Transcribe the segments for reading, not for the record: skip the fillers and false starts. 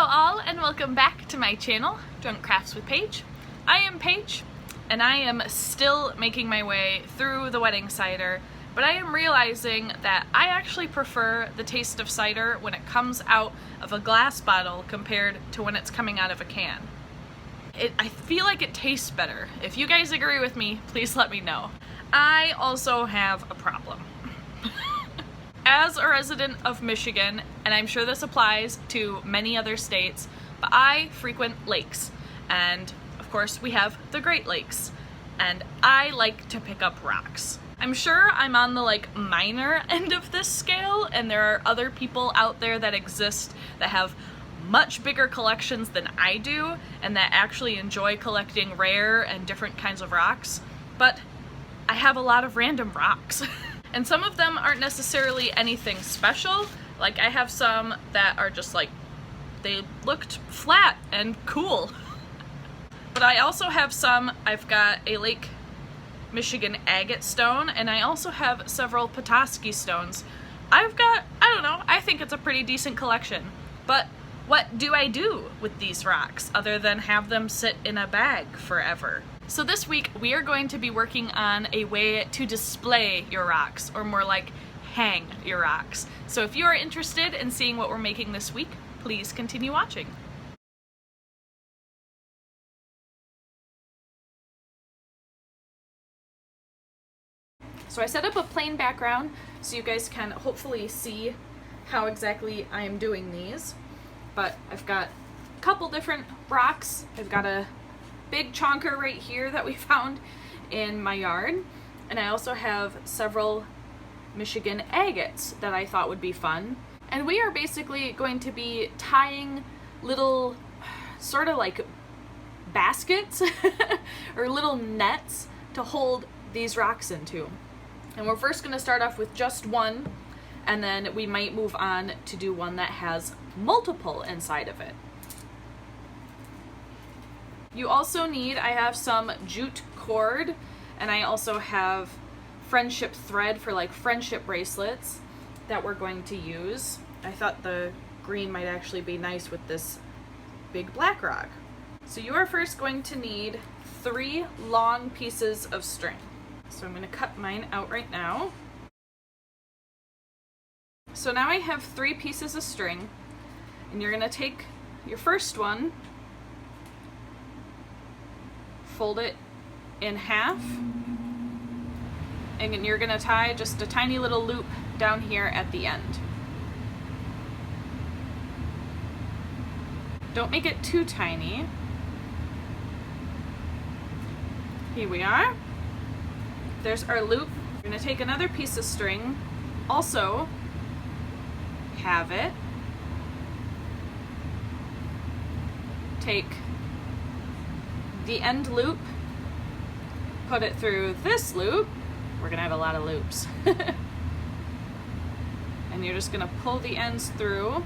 Hello all, and welcome back to my channel, Drunk Crafts with Paige. I am Paige, and I am still making my way through the wedding cider, but I am realizing that I actually prefer the taste of cider when it comes out of a glass bottle compared to when it's coming out of a can. I feel like it tastes better. If you guys agree with me, please let me know. I also have a problem. As a resident of Michigan, and I'm sure this applies to many other states, but I frequent lakes, and of course we have the Great Lakes, and I like to pick up rocks. I'm sure I'm on the minor end of this scale, and there are other people out there that exist that have much bigger collections than I do, and that actually enjoy collecting rare and different kinds of rocks, but I have a lot of random rocks. And some of them aren't necessarily anything special. Like, I have some that are just they looked flat and cool. But I also have some, I've got a Lake Michigan agate stone, and I also have several Petoskey stones. I've got, I don't know, I think it's a pretty decent collection. But what do I do with these rocks other than have them sit in a bag forever? So this week we are going to be working on a way to display your rocks, or more like hang your rocks. So if you are interested in seeing what we're making this week, please continue watching. So I set up a plain background so you guys can hopefully see how exactly I am doing these. But I've got a couple different rocks. I've got a big chonker right here that we found in my yard, and I also have several Michigan agates that I thought would be fun. And we are basically going to be tying little sort of like baskets or little nets to hold these rocks into. And we're first going to start off with just one, and then we might move on to do one that has multiple inside of it. You also need, I have some jute cord, and I also have friendship thread for friendship bracelets that we're going to use. I thought the green might actually be nice with this big black rock. So you are first going to need 3 long pieces of string. So I'm going to cut mine out right now. So now I have 3 pieces of string, and you're going to take your first one, fold it in half, and you're gonna tie just a tiny little loop down here at the end. Don't make it too tiny. Here we are. There's our loop. We're gonna take another piece of string, also have it, take the end loop, put it through this loop. We're gonna have a lot of loops. And you're just gonna pull the ends through,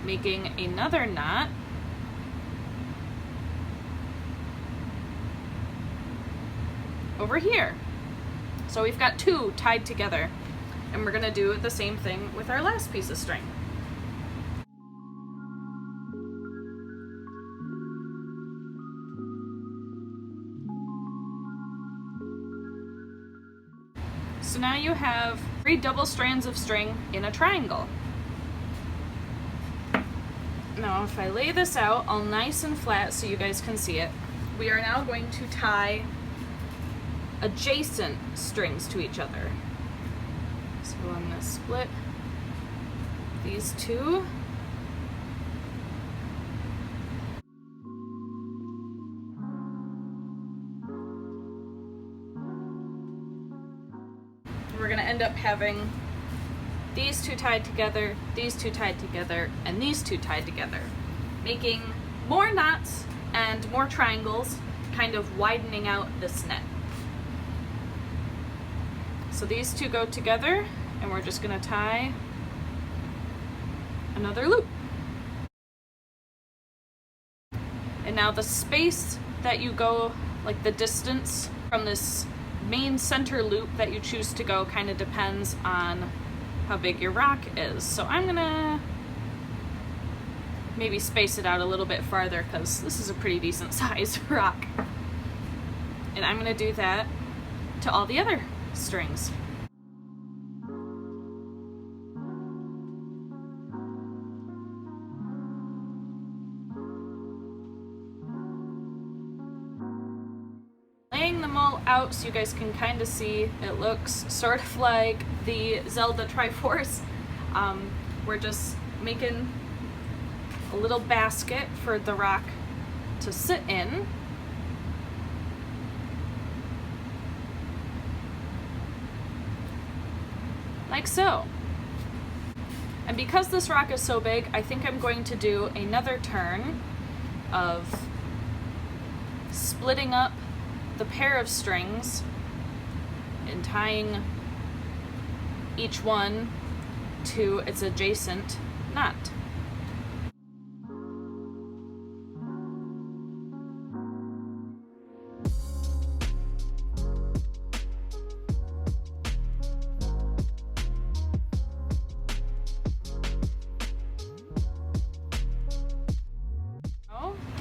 making another knot. Over here. So we've got 2 tied together, and we're gonna do the same thing with our last piece of string. So now you have 3 double strands of string in a triangle. Now if I lay this out all nice and flat so you guys can see it, we are now going to tie adjacent strings to each other. So I'm going to split these 2. We're going to end up having these 2 tied together, these 2 tied together, and these 2 tied together, making more knots and more triangles, kind of widening out this net. So these 2 go together, and we're just going to tie another loop. And now the space that you go, the distance from this main center loop that you choose to go, kind of depends on how big your rock is. So I'm gonna maybe space it out a little bit farther because this is a pretty decent sized rock. And I'm going to do that to all the other strings. Laying them all out so you guys can kind of see, it looks sort of like the Zelda Triforce. We're just making a little basket for the rock to sit in. Like so. And because this rock is so big, I think I'm going to do another turn of splitting up the pair of strings and tying each one to its adjacent knot.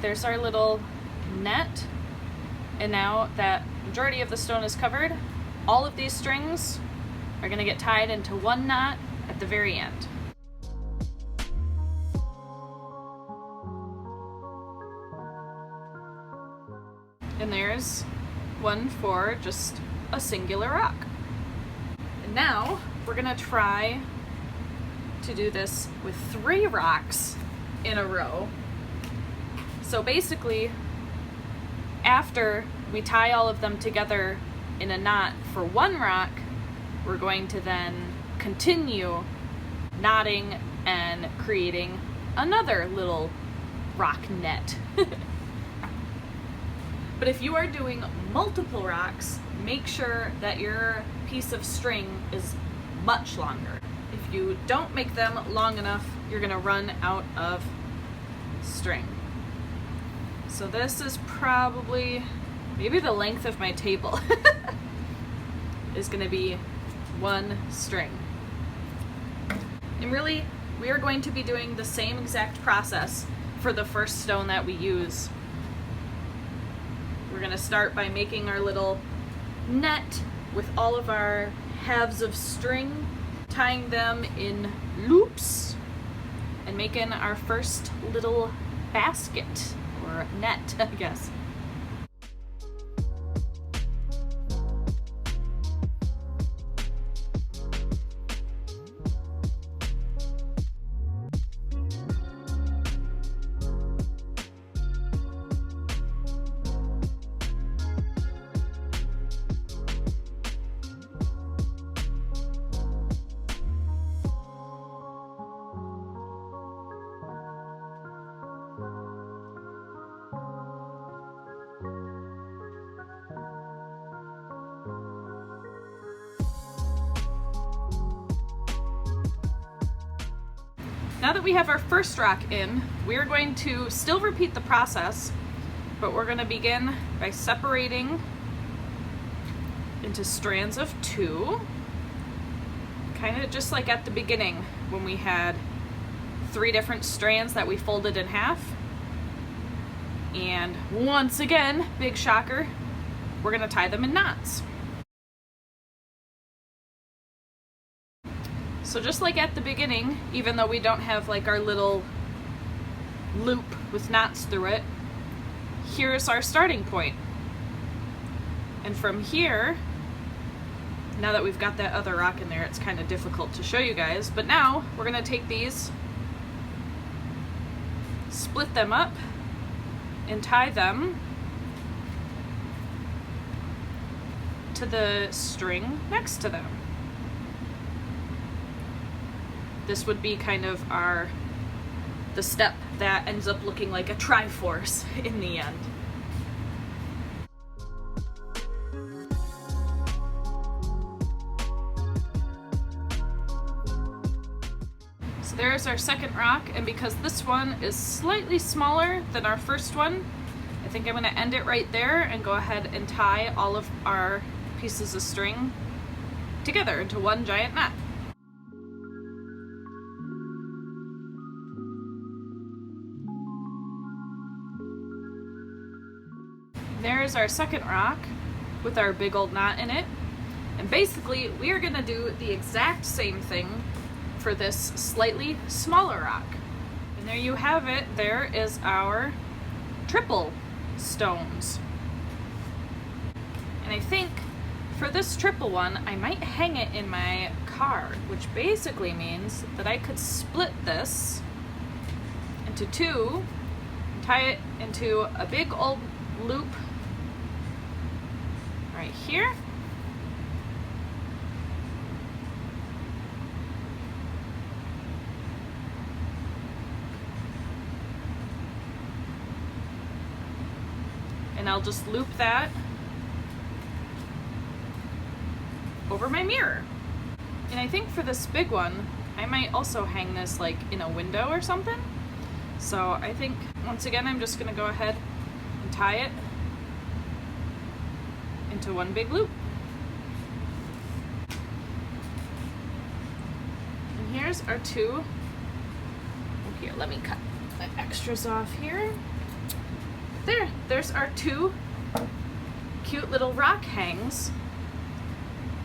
There's our little net, and now that majority of the stone is covered, all of these strings are going to get tied into one knot at the very end. And there's one for just a singular rock. And now we're going to try to do this with 3 rocks in a row. So basically, after we tie all of them together in a knot for one rock, we're going to then continue knotting and creating another little rock net. But if you are doing multiple rocks, make sure that your piece of string is much longer. If you don't make them long enough, you're gonna run out of string. So this is probably maybe the length of my table is going to be 1 string. And really, we are going to be doing the same exact process for the first stone that we use. We're going to start by making our little net with all of our halves of string, tying them in loops, and making our first little basket. Or net, I guess. Now that we have our first rock in, we are going to still repeat the process, but we're going to begin by separating into strands of 2, kind of just like at the beginning when we had 3 different strands that we folded in half. And once again, big shocker, we're going to tie them in knots. So just like at the beginning, even though we don't have like our little loop with knots through it, here's our starting point. And from here, now that we've got that other rock in there, it's kind of difficult to show you guys, but now we're gonna take these, split them up, and tie them to the string next to them. This would be kind of the step that ends up looking like a Triforce in the end. So there's our second rock, and because this one is slightly smaller than our first one, I think I'm going to end it right there and go ahead and tie all of our pieces of string together into one giant knot. There's our second rock with our big old knot in it. And basically, we are gonna do the exact same thing for this slightly smaller rock. And there you have it. There is our triple stones. And I think for this triple one, I might hang it in my car, which basically means that I could split this into two, and tie it into a big old loop right here. And I'll just loop that over my mirror. And I think for this big one, I might also hang this like in a window or something. So I think, once again, I'm just gonna go ahead and tie it into one big loop. And here's our two. Oh, here, let me cut the extras off here. There's our two cute little rock hangs,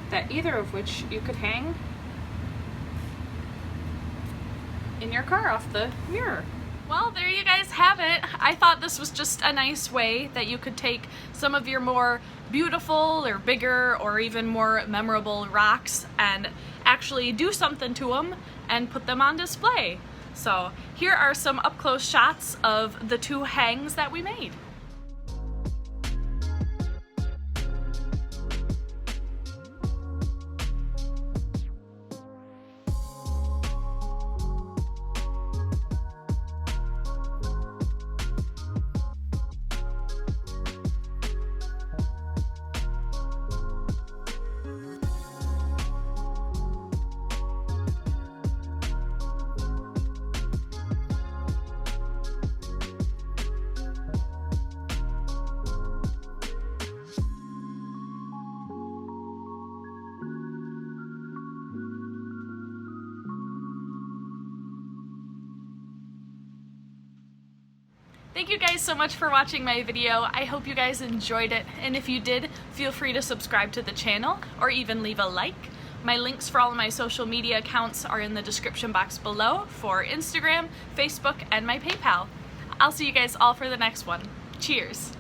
that either of which you could hang in your car off the mirror. Well, there you guys have it. I thought this was just a nice way that you could take some of your more beautiful or bigger or even more memorable rocks and actually do something to them and put them on display. So here are some up-close shots of the two hangs that we made. Thank you guys so much for watching my video. I hope you guys enjoyed it, and if you did, feel free to subscribe to the channel or even leave a like. My links for all of my social media accounts are in the description box below for Instagram, Facebook, and my PayPal. I'll see you guys all for the next one. Cheers!